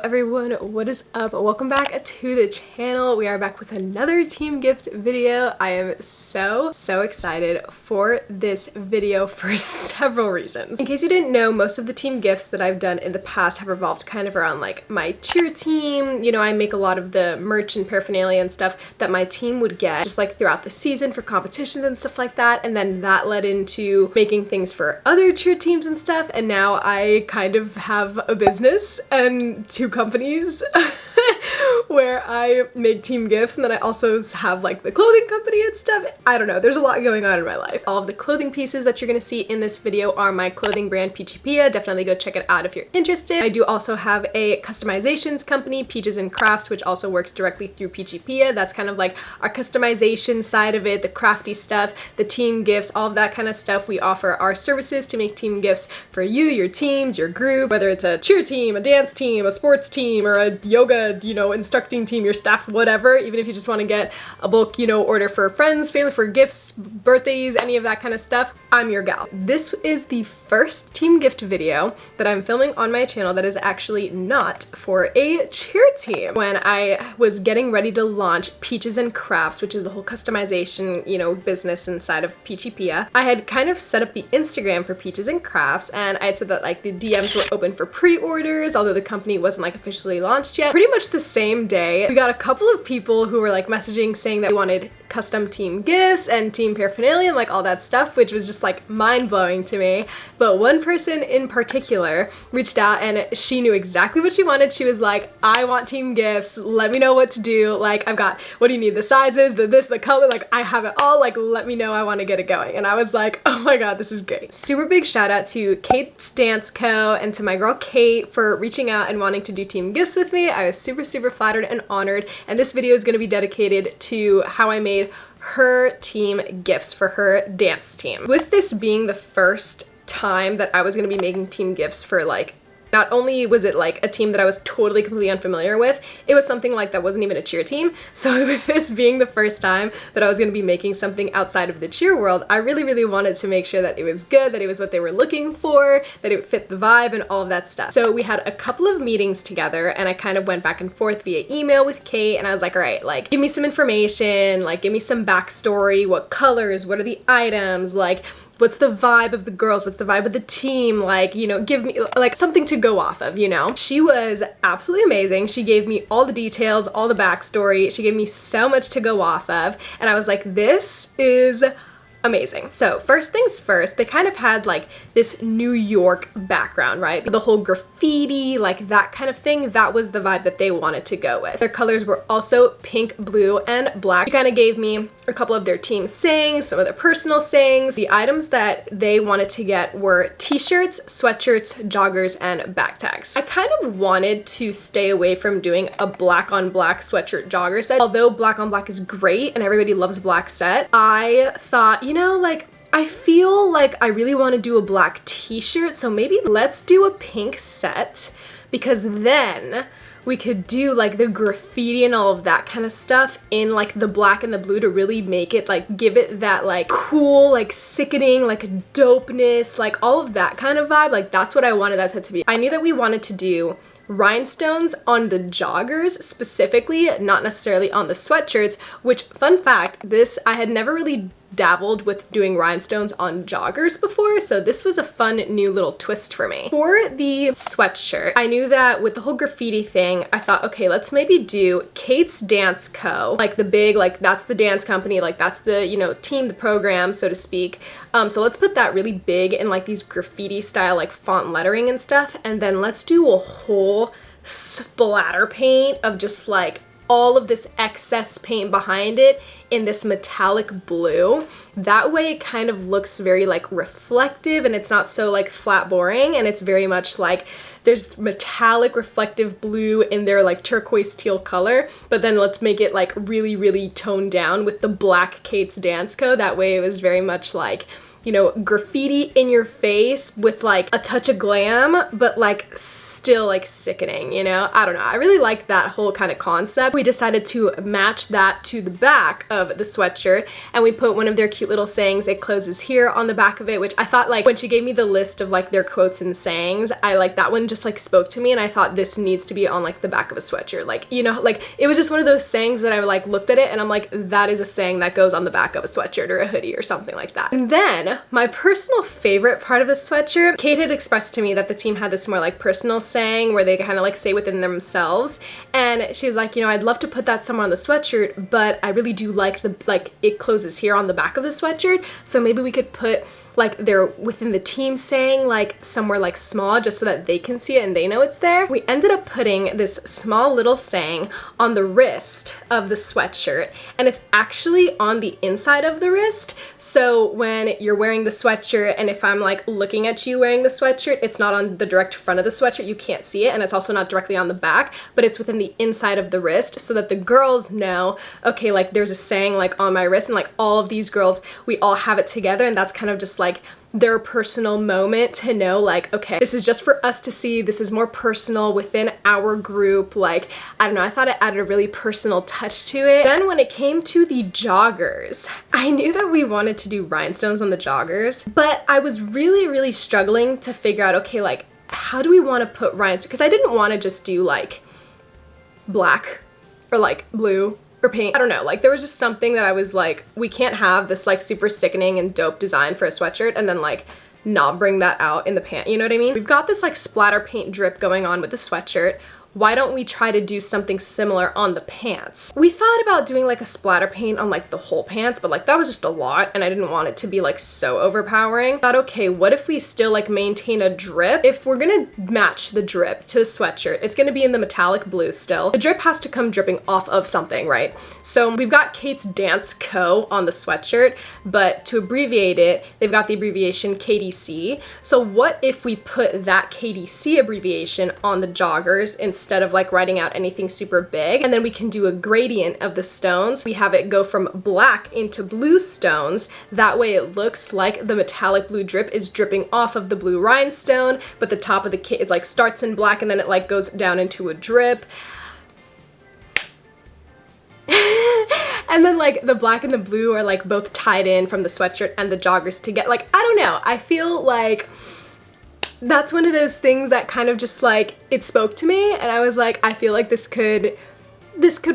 everyone, what is up? Welcome back to the channel. We are back with another team gift video. I am so excited for this video for several reasons. In case you didn't know, most of the team gifts that I've done in the past have revolved kind of around like my cheer team. You know, I make a lot of the merch and paraphernalia and stuff that my team would get just like throughout the season for competitions and stuff like that, and then that led into making things for other cheer teams and stuff, and now I kind of have a business and two companies where I make team gifts, and then I also have like the clothing company and stuff. I don't know, there's a lot going on in my life. All of the clothing pieces that you're gonna see in this video are my clothing brand Peachy Pia. Definitely go check it out if you're interested. I do also have a customizations company, Peaches and Crafts, which also works directly through Peachy Pia. That's kind of like our customization side of it, the crafty stuff, the team gifts, all of that kind of stuff. We offer our services to make team gifts for you, your teams, your group, whether it's a cheer team, a dance team, a sports team, or a yoga, you know, instructing team, your staff, whatever. Even if you just want to get a bulk, you know, order for friends, family, for gifts, birthdays, any of that kind of stuff, I'm your gal. This is the first team gift video that I'm filming on my channel that is actually not for a cheer team. When I was getting ready to launch Peaches and Crafts, which is the whole customization, you know, business inside of Peachy Pia, I had kind of set up the Instagram for Peaches and Crafts, and I had said that like the DMs were open for pre-orders, although the company wasn't like officially launched yet. Pretty much the same day, we got a couple of people who were like messaging saying that they wanted custom team gifts and team paraphernalia and like all that stuff, which was just like mind-blowing to me. But one person in particular reached out and she knew exactly what she wanted. She was like, I want team gifts, let me know what to do. Like, I've got, what do you need, the sizes, the this, the color, like I have it all, like let me know, I want to get it going. And I was like, oh my god, this is great. Super big shout out to Kate's Dance Co. and to my girl Kate for reaching out and wanting to do team gifts with me. I was super flattered and honored, and this video is going to be dedicated to how I made her team gifts for her dance team. With this being the first time that I was going to be making team gifts for, like, not only was it like a team that I was totally completely unfamiliar with, it was something like that wasn't even a cheer team. So with this being the first time that I was going to be making something outside of the cheer world, I really wanted to make sure that it was good, that it was what they were looking for, that it fit the vibe and all of that stuff. So we had a couple of meetings together, and I kind of went back and forth via email with Kate, and I was like, all right, like give me some information, like give me some backstory, what colors, what are the items, like what's the vibe of the girls, what's the vibe of the team, like, you know, give me like something to go off of, you know? She was absolutely amazing. She gave me all the details, all the backstory. She gave me so much to go off of, and I was like, this is amazing. So first things first, they kind of had like this New York background, right? The whole graffiti, like that kind of thing, that was the vibe that they wanted to go with. Their colors were also pink, blue, and black. She kind of gave me a couple of their team sayings, some of their personal sayings. The items that they wanted to get were t-shirts, sweatshirts, joggers, and back tags. I kind of wanted to stay away from doing a black on black sweatshirt jogger set. Although black on black is great and everybody loves black set, I thought, you know, like I feel like I really want to do a black t-shirt, so maybe let's do a pink set, because then we could do like the graffiti and all of that kind of stuff in like the black and the blue to really make it like, give it that like cool, like sickening, like dopeness, like all of that kind of vibe. Like that's what I wanted that set to be. I knew that we wanted to do rhinestones on the joggers specifically, not necessarily on the sweatshirts, which, fun fact, this, I had never really dabbled with doing rhinestones on joggers before, so this was a fun new little twist for me. For the sweatshirt, I knew that with the whole graffiti thing, I thought, okay, let's maybe do Kate's Dance Co. Like the big, like that's the dance company, like that's the, you know, team, the program, so to speak. So let's put that really big in like these graffiti style, like font lettering and stuff, and then let's do a whole splatter paint of just like all of this excess paint behind it in this metallic blue. That way it kind of looks very like reflective, and it's not so like flat boring, and it's very much like there's metallic reflective blue in their like turquoise teal color, but then let's make it like really toned down with the black Kate's Dance Co. That way it was very much like you know, graffiti in your face with like a touch of glam, but like still like sickening, you know? I don't know. I really liked that whole kind of concept. We decided to match that to the back of the sweatshirt, and we put one of their cute little sayings, "It closes here," on the back of it, which I thought, like, when she gave me the list of like their quotes and sayings, I like that one just like spoke to me, and I thought this needs to be on like the back of a sweatshirt. Like, you know, like it was just one of those sayings that I like looked at it and I'm like, that is a saying that goes on the back of a sweatshirt or a hoodie or something like that. And then my personal favorite part of the sweatshirt, Kate had expressed to me that the team had this more like personal saying where they kind of like say within themselves, and she was like, you know, I'd love to put that somewhere on the sweatshirt, but I really do like the like "it closes here" on the back of the sweatshirt, so maybe we could put like they're within the team saying like somewhere like small, just so that they can see it and they know it's there. We ended up putting this small little saying on the wrist of the sweatshirt, and it's actually on the inside of the wrist. So when you're wearing the sweatshirt, and if I'm like looking at you wearing the sweatshirt, it's not on the direct front of the sweatshirt, you can't see it, and it's also not directly on the back, but it's within the inside of the wrist, so that the girls know, okay, like there's a saying like on my wrist, and like all of these girls, we all have it together, and that's kind of just like their personal moment to know, like, okay, this is just for us to see, this is more personal within our group. Like, I don't know, I thought it added a really personal touch to it. Then when it came to the joggers, I knew that we wanted to do rhinestones on the joggers, but I was really struggling to figure out, okay, like, how do we want to put rhinestones? Because I didn't want to just do like black or like blue or pink. I don't know, like there was just something that I was like, we can't have this like super sickening and dope design for a sweatshirt and then like not bring that out in the pant, you know what I mean? We've got this like splatter paint drip going on with the sweatshirt. Why don't we try to do something similar on the pants? We thought about doing like a splatter paint on like the whole pants, but like that was just a lot and I didn't want it to be like so overpowering. I thought, okay, what if we still like maintain a drip? If we're gonna match the drip to the sweatshirt, it's gonna be in the metallic blue still. The drip has to come dripping off of something, right? So we've got Kate's Dance Co. on the sweatshirt, but to abbreviate it, they've got the abbreviation KDC. So what if we put that KDC abbreviation on the joggers instead of like writing out anything super big, and then we can do a gradient of the stones. We have it go from black into blue stones. That way it looks like the metallic blue drip is dripping off of the blue rhinestone, but the top of the kit, it like starts in black and then it like goes down into a drip. And then like the black and the blue are like both tied in from the sweatshirt and the joggers to get like, I don't know, I feel like that's one of those things that kind of just like, it spoke to me and I was like, I feel like this could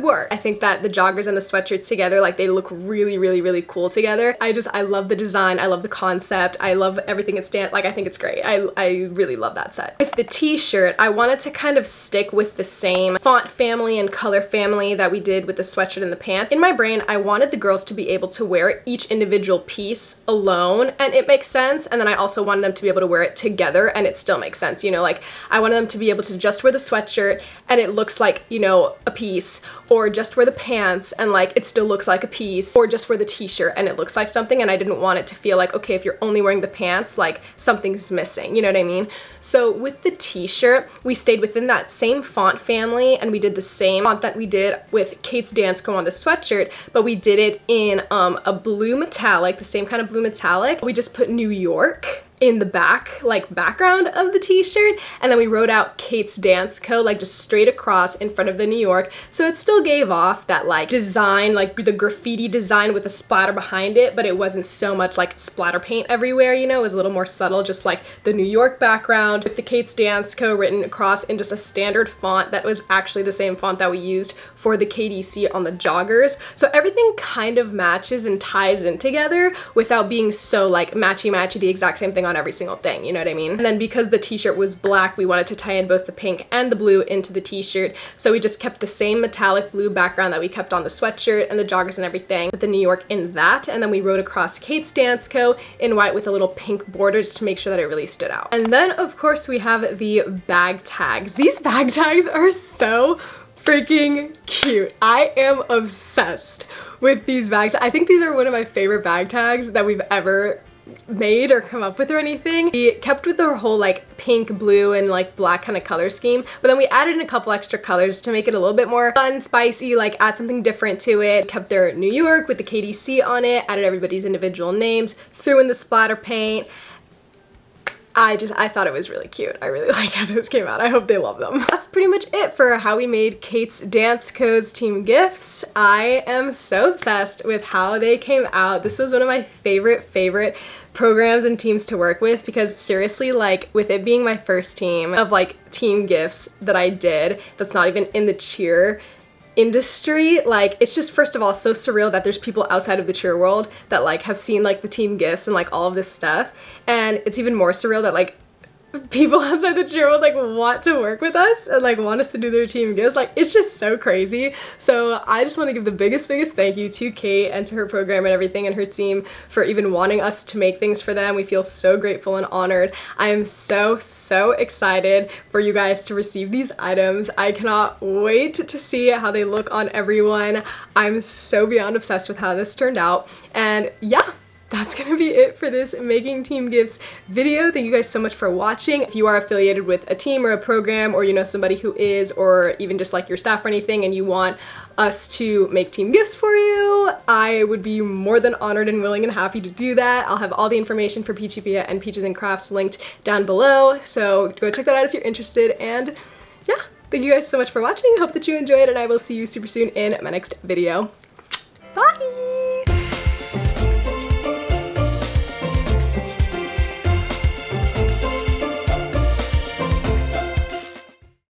work. I think that the joggers and the sweatshirts together, like they look really cool together. I love the design. I love the concept. I love everything it stands, like I think it's great. I really love that set. With the t-shirt, I wanted to kind of stick with the same font family and color family that we did with the sweatshirt and the pants. In my brain, I wanted the girls to be able to wear each individual piece alone and it makes sense. And then I also wanted them to be able to wear it together and it still makes sense. You know, like I wanted them to be able to just wear the sweatshirt and it looks like, you know, a piece, or just wear the pants and like it still looks like a piece, or just wear the t-shirt and it looks like something, and I didn't want it to feel like, okay, if you're only wearing the pants, like something's missing, you know what I mean? So with the t-shirt, we stayed within that same font family and we did the same font that we did with Kate's Dance Co. on the sweatshirt, but we did it in a blue metallic, the same kind of blue metallic. We just put New York in the back, like background of the t-shirt, and then we wrote out Kate's Dance Co. like just straight across in front of the New York, so it still gave off that like design, like the graffiti design with a splatter behind it, but it wasn't so much like splatter paint everywhere, you know, it was a little more subtle, just like the New York background with the Kate's Dance Co. written across in just a standard font that was actually the same font that we used for the KDC on the joggers. So everything kind of matches and ties in together without being so like matchy-matchy, the exact same thing on every single thing, you know what I mean? And then because the t-shirt was black, we wanted to tie in both the pink and the blue into the t-shirt, so we just kept the same metallic blue background that we kept on the sweatshirt and the joggers and everything, with the New York in that, and then we wrote across Kate's Dance Co. in white with a little pink border just to make sure that it really stood out. And then of course we have the bag tags. These bag tags are so freaking cute. I am obsessed with these bags. I think these are one of my favorite bag tags that we've ever made or come up with or anything. We kept with the whole like pink, blue, and like black kind of color scheme, but then we added in a couple extra colors to make it a little bit more fun, spicy, like add something different to it. Kept their New York with the KDC on it, added everybody's individual names, threw in the splatter paint. I thought it was really cute. I really like how this came out. I hope they love them. That's pretty much it for how we made Kate's Dance Codes team gifts. I am so obsessed with how they came out. This was one of my favorite programs and teams to work with, because seriously, like with it being my first team of like team gifts that I did that's not even in the cheer industry, like it's just, first of all, so surreal that there's people outside of the cheer world that like have seen like the team gifts and like all of this stuff, and it's even more surreal that like people outside the cheer world like want to work with us and like want us to do their team gifts. Like it's just so crazy. So I just want to give the biggest thank you to Kate and to her program and everything and her team for even wanting us to make things for them. We feel so grateful and honored. I am so excited for you guys to receive these items. I cannot wait to see how they look on everyone. I'm so beyond obsessed with how this turned out, and yeah, that's gonna be it for this making team gifts video. Thank you guys so much for watching. If you are affiliated with a team or a program, or you know somebody who is, or even just like your staff or anything, and you want us to make team gifts for you, I would be more than honored and willing and happy to do that. I'll have all the information for Peachy Pia and Peaches and Crafts linked down below, so go check that out if you're interested. And yeah, thank you guys so much for watching. I hope that you enjoyed, and I will see you super soon in my next video. Bye!